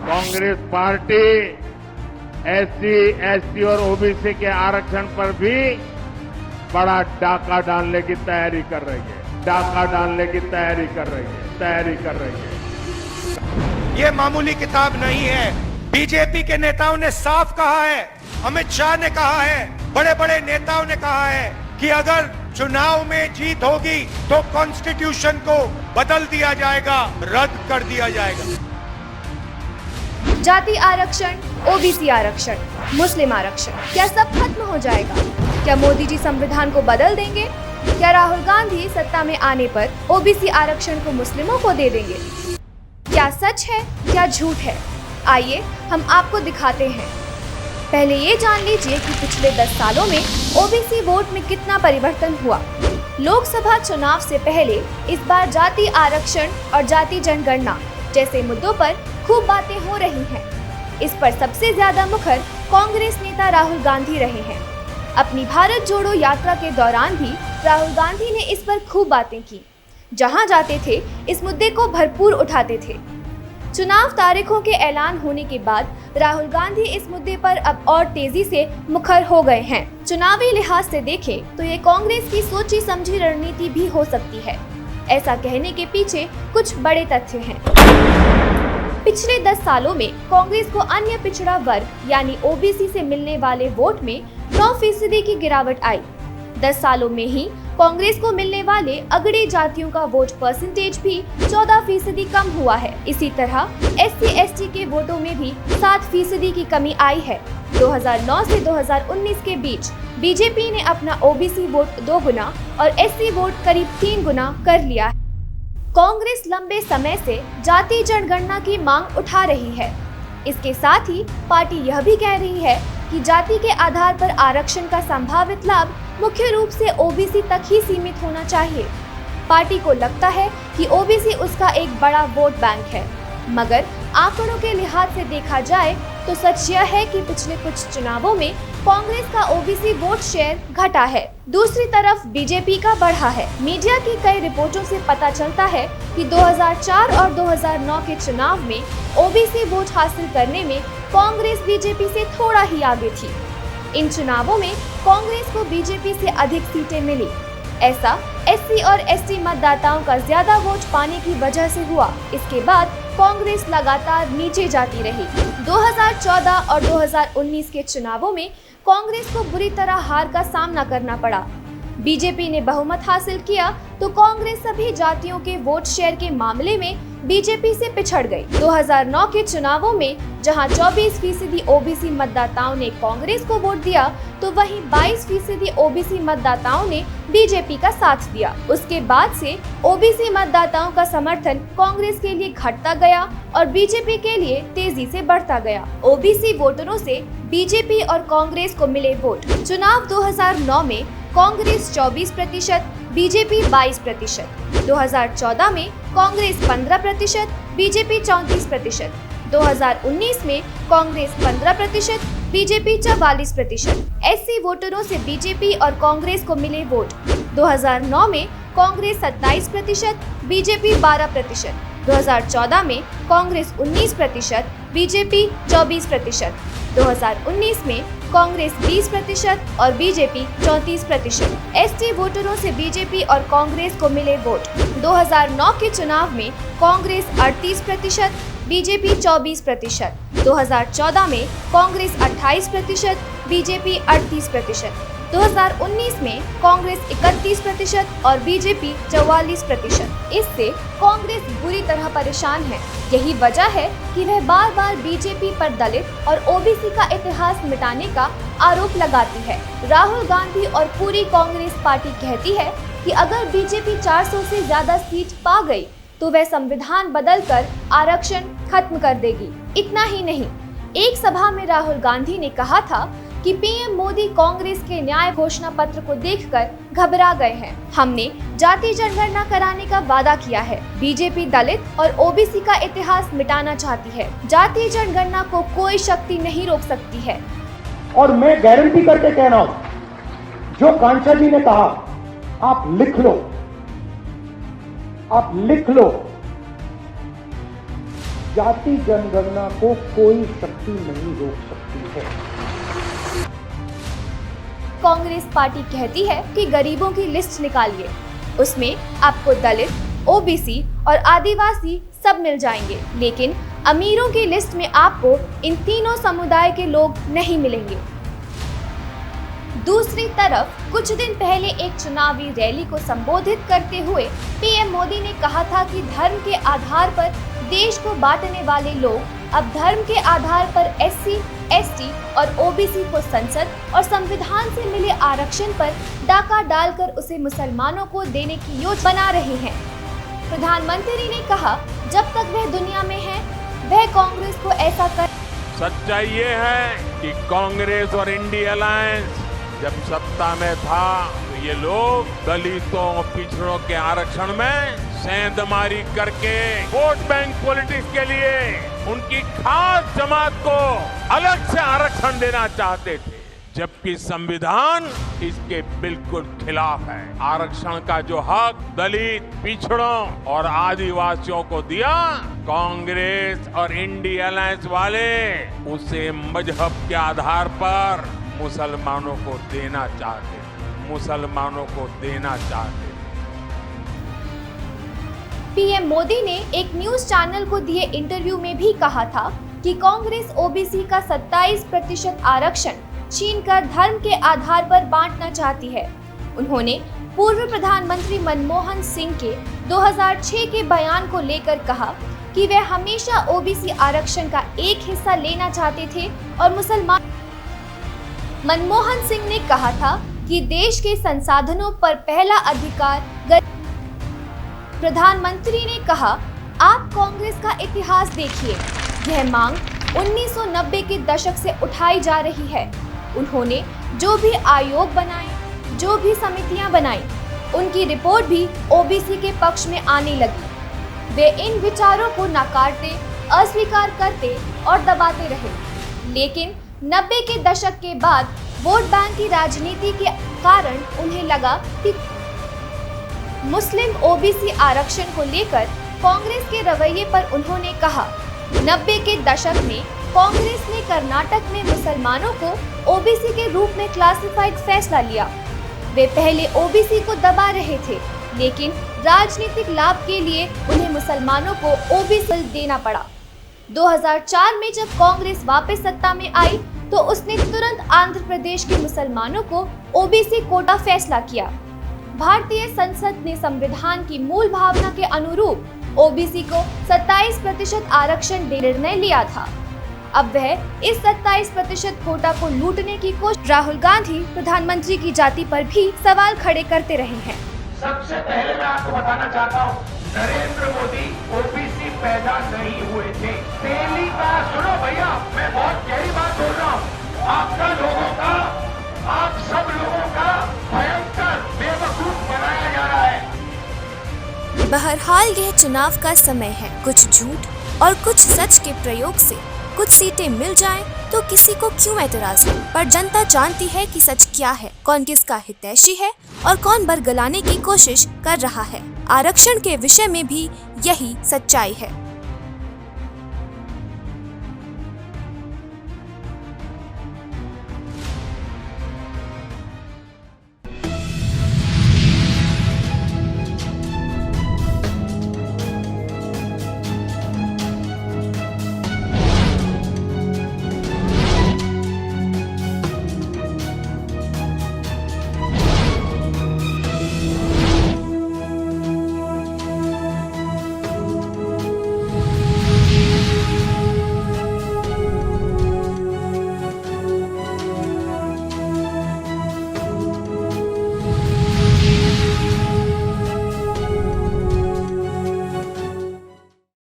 Congress party SC, ST और OBC के आरक्षण पर भी बड़ा डाका डालने की तैयारी कर रही है। डाका डालने की तैयारी कर रही है। ये मामूली किताब नहीं है। बीजेपी के नेताओं ने साफ कहा है, अमित शाह ने कहा है, बड़े बड़े नेताओं ने कहा है कि अगर चुनाव में जीत होगी तो कॉन्स्टिट्यूशन को बदल दिया जाएगा, रद्द कर दिया जाएगा। जाति आरक्षण, ओबीसी आरक्षण, मुस्लिम आरक्षण, क्या सब खत्म हो जाएगा? क्या मोदी जी संविधान को बदल देंगे? क्या राहुल गांधी सत्ता में आने पर ओबीसी आरक्षण को मुस्लिमों को दे देंगे? क्या सच है, क्या झूठ है? आइए हम आपको दिखाते हैं। पहले ये जान लीजिए कि पिछले 10 सालों में ओबीसी वोट में कितना परिवर्तन हुआ। लोकसभा चुनाव से पहले इस बार जाति आरक्षण और जाति जनगणना जैसे मुद्दों पर खूब बातें हो रही हैं। इस पर सबसे ज्यादा मुखर कांग्रेस नेता राहुल गांधी रहे हैं। अपनी भारत जोड़ो यात्रा के दौरान भी राहुल गांधी ने इस पर खूब बातें की। जहां जाते थे इस मुद्दे को भरपूर उठाते थे। चुनाव तारीखों के ऐलान होने के बाद राहुल गांधी इस मुद्दे पर अब और तेजी से मुखर हो गए हैं। चुनावी लिहाज से देखें तो ये कांग्रेस की सोची समझी रणनीति भी हो सकती है। ऐसा कहने के पीछे कुछ बड़े तथ्य हैं। पिछले 10 सालों में कांग्रेस को अन्य पिछड़ा वर्ग यानी ओबीसी से मिलने वाले वोट में 9% की गिरावट आई। 10 सालों में ही कांग्रेस को मिलने वाले अगड़ी जातियों का वोट परसेंटेज भी 14% कम हुआ है। इसी तरह SC/ST के वोटों में भी 7% की कमी आई है। 2009 से 2019 के बीच बीजेपी ने अपना ओबीसी वोट 2 गुना और SC वोट करीब 3 गुना कर लिया है। कांग्रेस लंबे समय से जाति जनगणना की मांग उठा रही है। इसके साथ ही पार्टी यह भी कह रही है कि जाति के आधार पर आरक्षण का संभावित लाभ मुख्य रूप से ओबीसी तक ही सीमित होना चाहिए। पार्टी को लगता है कि ओबीसी उसका एक बड़ा वोट बैंक है, मगर आंकड़ों के लिहाज से देखा जाए तो सच यह है कि पिछले कुछ चुनावों में कांग्रेस का ओबीसी वोट शेयर घटा है, दूसरी तरफ बीजेपी का बढ़ा है। मीडिया की कई रिपोर्टों से पता चलता है कि 2004 और 2009 के चुनाव में ओबीसी वोट हासिल करने में कांग्रेस बीजेपी से थोड़ा ही आगे थी। इन चुनावों में कांग्रेस को बीजेपी से अधिक सीटें मिली। ऐसा SC और ST मतदाताओं का ज्यादा वोट पाने की वजह से हुआ। इसके बाद कांग्रेस लगातार नीचे जाती रही। 2014 और 2019 के चुनावों में कांग्रेस को बुरी तरह हार का सामना करना पड़ा। बीजेपी ने बहुमत हासिल किया तो कांग्रेस सभी जातियों के वोट शेयर के मामले में बीजेपी से पिछड़ गई। 2009 के चुनावों में जहां 24% ओबीसी मतदाताओं ने कांग्रेस को वोट दिया तो वहीं 22% ओबीसी मतदाताओं ने बीजेपी का साथ दिया। उसके बाद से ओबीसी मतदाताओं का समर्थन कांग्रेस के लिए घटता गया और बीजेपी के लिए तेजी से बढ़ता गया। ओबीसी वोटरों से बीजेपी और कांग्रेस को मिले वोट। चुनाव 2009 में कांग्रेस 24%, बीजेपी 22%। 2014 में कांग्रेस 15%, बीजेपी 34%। 2019 में कांग्रेस 15%, बीजेपी 44%। SC वोटरों से बीजेपी और कांग्रेस को मिले वोट। 2009 में कांग्रेस 27%, बीजेपी 12%। 2014 में कांग्रेस 19%, बीजेपी 24%। 2019 में कांग्रेस 20% और बीजेपी 34%। ST वोटरों से बीजेपी और कांग्रेस को मिले वोट। 2009 के चुनाव में कांग्रेस 38%, बीजेपी 24%। 2014 में कांग्रेस 28%, बीजेपी 38%। 2019 में कांग्रेस 31% और बीजेपी 44%। इससे कांग्रेस बुरी तरह परेशान है। यही वजह है कि वह बार बार बीजेपी पर दलित और ओबीसी का इतिहास मिटाने का आरोप लगाती है। राहुल गांधी और पूरी कांग्रेस पार्टी कहती है कि अगर बीजेपी 400 से ज्यादा सीट पा गई तो वह संविधान बदलकर आरक्षण खत्म कर देगी। इतना ही नहीं, एक सभा में राहुल गांधी ने कहा था कि पीएम मोदी कांग्रेस के न्याय घोषणा पत्र को देखकर घबरा गए हैं। हमने जाति जनगणना कराने का वादा किया है। बीजेपी दलित और ओबीसी का इतिहास मिटाना चाहती है। जाति जनगणना को कोई शक्ति नहीं रोक सकती है। और मैं गारंटी करके कह रहा हूं, जो कांचा जी ने कहा, आप लिख लो, जाति जनगणना को कोई शक्ति नहीं रोक सकती है। कांग्रेस पार्टी कहती है कि गरीबों की लिस्ट निकालिए, उसमें आपको दलित, ओबीसी और आदिवासी सब मिल जाएंगे, लेकिन अमीरों की लिस्ट में आपको इन तीनों समुदाय के लोग नहीं मिलेंगे। दूसरी तरफ कुछ दिन पहले एक चुनावी रैली को संबोधित करते हुए पीएम मोदी ने कहा था कि धर्म के आधार पर देश को बांटने वाले लोग अब धर्म के आधार पर एससी, एसटी और ओबीसी को संसद और संविधान से मिले आरक्षण पर डाका डालकर उसे मुसलमानों को देने की योजना बना रहे हैं। प्रधानमंत्री ने कहा, जब तक वह दुनिया में है वह कांग्रेस को ऐसा कर। सच्चाई ये है कि कांग्रेस और इंडिया अलायंस जब सत्ता में था तो ये लोग दलितों पिछड़ों के आरक्षण में सेंधमारी करके वोट बैंक पॉलिटिक्स के लिए उनकी खास जमात को अलग से आरक्षण देना चाहते थे, जबकि संविधान इसके बिल्कुल खिलाफ है। आरक्षण का जो हक दलित, पिछड़ों और आदिवासियों को दिया, कांग्रेस और इंडिया अलायंस वाले उसे मजहब के आधार पर मुसलमानों को देना चाहते। पीएम मोदी ने एक न्यूज चैनल को दिए इंटरव्यू में भी कहा था कि कांग्रेस ओबीसी का 27% आरक्षण छीनकर धर्म के आधार पर बांटना चाहती है। उन्होंने पूर्व प्रधानमंत्री मनमोहन सिंह के 2006 के बयान को लेकर कहा कि वे हमेशा ओबीसी आरक्षण का एक हिस्सा लेना चाहते थे और मुसलमान। मनमोहन सिंह ने कहा था कि देश के संसाधनों पर पहला अधिकार। प्रधानमंत्री ने कहा, आप कांग्रेस का इतिहास देखिए, यह मांग 1990 के दशक से उठाई जा रही है। उन्होंने जो भी आयोग बनाए, जो भी समितियां बनाई, उनकी रिपोर्ट भी ओबीसी के पक्ष में आने लगी। वे इन विचारों को नकारते, अस्वीकार करते और दबाते रहे, लेकिन 90 के दशक के बाद वोट बैंक की राजनीति के कारण उन्हें लगा कि मुस्लिम ओबीसी आरक्षण को लेकर कांग्रेस के रवैये पर उन्होंने कहा, 90 के दशक में कांग्रेस ने कर्नाटक में मुसलमानों को ओबीसी के रूप में क्लासिफाइड फैसला लिया। वे पहले ओबीसी को दबा रहे थे, लेकिन राजनीतिक लाभ के लिए उन्हें मुसलमानों को ओबीसी देना पड़ा। 2004 में जब कांग्रेस वापस सत्ता में आई तो उसने तुरंत आंध्र प्रदेश के मुसलमानों को ओबीसी कोटा फैसला किया। भारतीय संसद ने संविधान की मूल भावना के अनुरूप ओबीसी को 27% आरक्षण देने निर्णय लिया था। अब वह इस 27% कोटा को लूटने की कोशिश। राहुल गांधी प्रधानमंत्री की जाति पर भी सवाल खड़े करते रहे हैं। सबसे पहले मैं आपको बताना चाहता हूँ, नरेंद्र मोदी ओबीसी पैदा नहीं हुए थे। पहली बात सुनो भैया, मैं बहुत गहरी बात बोल रहा हूँ। आपका लोगों का, आप सब लोगों का भयंकर बेवकूफ बनाया जा रहा है। बहरहाल यह चुनाव का समय है। कुछ झूठ और कुछ सच के प्रयोग से कुछ सीटें मिल जाएं तो किसी को क्यों एतराज है, पर जनता जानती है कि सच क्या है, कौन किसका हितैषी है और कौन बरगलाने की कोशिश कर रहा है। आरक्षण के विषय में भी यही सच्चाई है।